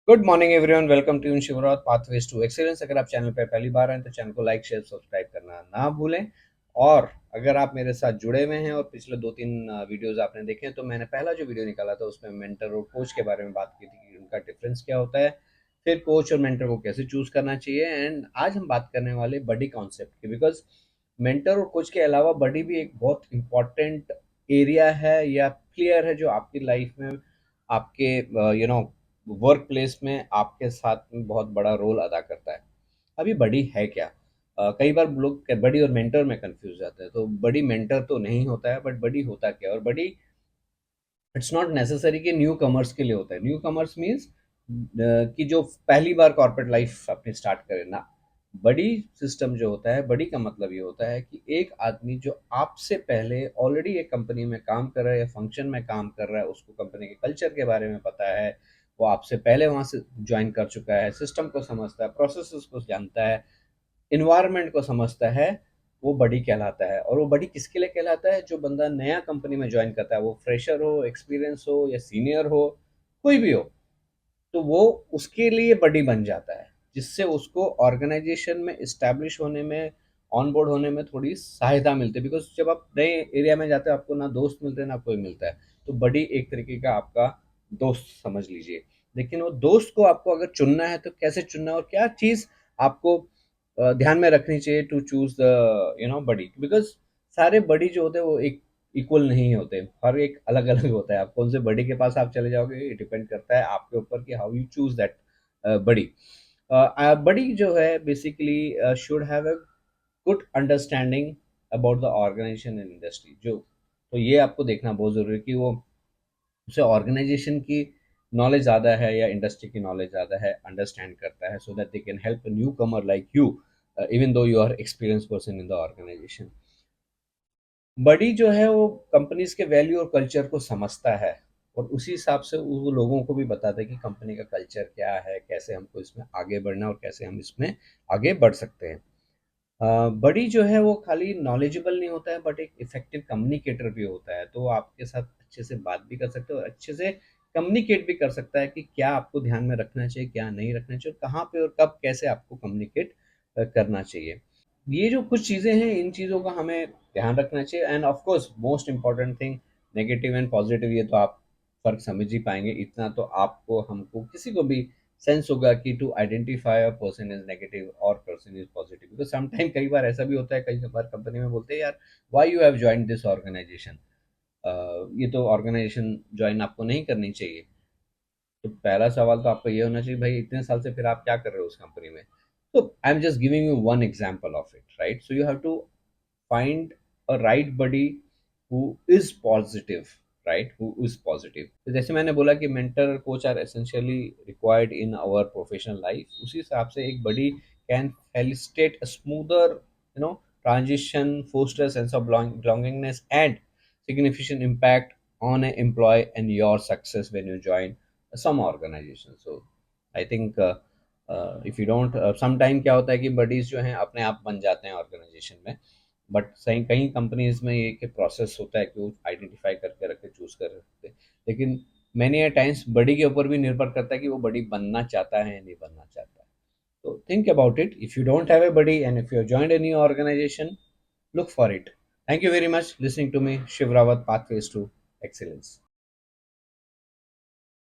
Good morning everyone, welcome to Shivraj pathways to excellence. अगर आप channel पर पहली बार आए तो चैनल को लाइक शेयर सब्सक्राइब करना ना भूलें। और अगर आप मेरे साथ जुड़े हुए हैं और पिछले दो तीन वीडियोस आपने देखे हैं तो मैंने पहला जो वीडियो निकाला था उसमें मेंटर और कोच के बारे में बात की थी कि उनका डिफरेंस क्या होता है, फिर कोच और मेंटर को कैसे चूज करना चाहिए। एंड आज हम बात करने वाले बडी कॉन्सेप्ट की, बिकॉज मेंटर और कोच के अलावा बडी भी एक बहुत इंपॉर्टेंट एरिया है या प्लेयर है जो आपकी लाइफ में, आपके वर्क प्लेस में आपके साथ में बहुत बड़ा रोल अदा करता है। अभी बड़ी है क्या? कई बार लोग बड़ी और मेंटर में कंफ्यूज जाते हैं। तो बड़ी मेंटर तो नहीं होता है, बट बड़ी होता क्या? और बड़ी इट्स नॉट नेसेसरी कि न्यू कमर्स के लिए होता है। न्यू कमर्स मीन्स कि जो पहली बार कॉर्पोरेट लाइफ अपनी स्टार्ट करे ना। बड़ी सिस्टम जो होता है, बड़ी का मतलब ये होता है कि एक आदमी जो आपसे पहले ऑलरेडी एक कंपनी में काम कर रहा है या फंक्शन में काम कर रहा है, उसको कंपनी के कल्चर के बारे में पता है, वो आपसे पहले वहां से ज्वाइन कर चुका है, सिस्टम को समझता है, प्रोसेसेस को जानता है, इन्वायरमेंट को समझता है, वो बड़ी कहलाता है। और वो बड़ी किसके लिए कहलाता है? जो बंदा नया कंपनी में ज्वाइन करता है, वो फ्रेशर हो, एक्सपीरियंस हो या सीनियर हो, कोई भी हो, तो वो उसके लिए बड़ी बन जाता है, जिससे उसको ऑर्गेनाइजेशन में इस्टेब्लिश होने में, ऑन बोर्ड होने में थोड़ी सहायता मिलती है। बिकॉज जब आप नए एरिया में जाते हो आपको ना दोस्त मिलते हैं ना कोई मिलता है। तो बड़ी एक तरीके का आपका दोस्त समझ लीजिए। लेकिन वो दोस्त को आपको अगर चुनना है तो कैसे चुनना है और क्या चीज़ आपको ध्यान में रखनी चाहिए to choose the buddy? Because सारे बडी जो होते हैं वो एक इक्वल नहीं होते, हर एक अलग अलग होता है। आप कौन से बडी के पास आप चले जाओगे, डिपेंड करता है आपके ऊपर कि how you choose that buddy. Buddy जो है basically should have a good understanding about the organisation and industry. जो तो ये आपको देखना बहुत जरूरी है कि वो उसे ऑर्गेनाइजेशन की नॉलेज ज़्यादा है या इंडस्ट्री की नॉलेज ज़्यादा है, अंडरस्टैंड करता है, so that they can help newcomer like you, even though you are experience person in the organisation. Buddy जो है वो कंपनीज के वैल्यू और कल्चर को समझता है और उसी हिसाब से वो लोगों को भी बताता है कि कंपनी का कल्चर क्या है, कैसे हमको इसमें आगे बढ़ना और कैसे हम इसमें आगे बढ़ सकते हैं। बड़ी जो है वो खाली नॉलेजेबल नहीं होता है, बट एक इफेक्टिव कम्युनिकेटर भी होता है। तो वो आपके साथ अच्छे से बात भी कर सकते हो और अच्छे से कम्युनिकेट भी कर सकता है कि क्या आपको ध्यान में रखना चाहिए, क्या नहीं रखना चाहिए, और कहाँ पे और कब कैसे आपको कम्युनिकेट करना चाहिए। ये जो कुछ चीज़ें हैं, इन चीज़ों का हमें ध्यान रखना चाहिए। End of course most important thing, negative and positive, ये तो आप फर्क समझ ही पाएंगे। इतना तो आपको, हमको, किसी को भी सेंस होगा कि to identify a person is negative और person is positive. Because sometime कई बार ऐसा भी होता है, कई बार कंपनी में बोलते हैं यार why you have join this organisation, ये तो ऑर्गेनाइजेशन ज्वाइन आपको नहीं करनी चाहिए। तो पहला सवाल तो आपका ये होना चाहिए, भाई इतने साल से फिर आप क्या कर रहे हो उस कंपनी में? तो I am just giving you one example of it, right? So you have to find a right buddy who is positive, right? Who is positive. तो जैसे मैंने बोला कि mentor coach are essentially required in our professional life, उसी हिसाब से एक buddy can facilitate a smoother transition, foster a sense of belongingness and significant impact on an employee and your success when you join some organization. So I think if you don't, sometime क्या होता है कि buddies जो हैं अपने आप बन जाते हैं ऑर्गेनाइजेशन में, बट सही कई कंपनीज में ये कि प्रोसेस होता है कि वो आइडेंटिफाई करके रखे, चूज कर रखते हैं। लेकिन मैनी टाइम्स बड़ी के ऊपर भी निर्भर करता है कि वो बड़ी बनना चाहता है या नहीं बनना चाहता है। तो think about it, if you don't have a buddy and if you joined a new organisation, look for it. Thank you very much listening to me, Shiv Rawat, Pathways to Excellence.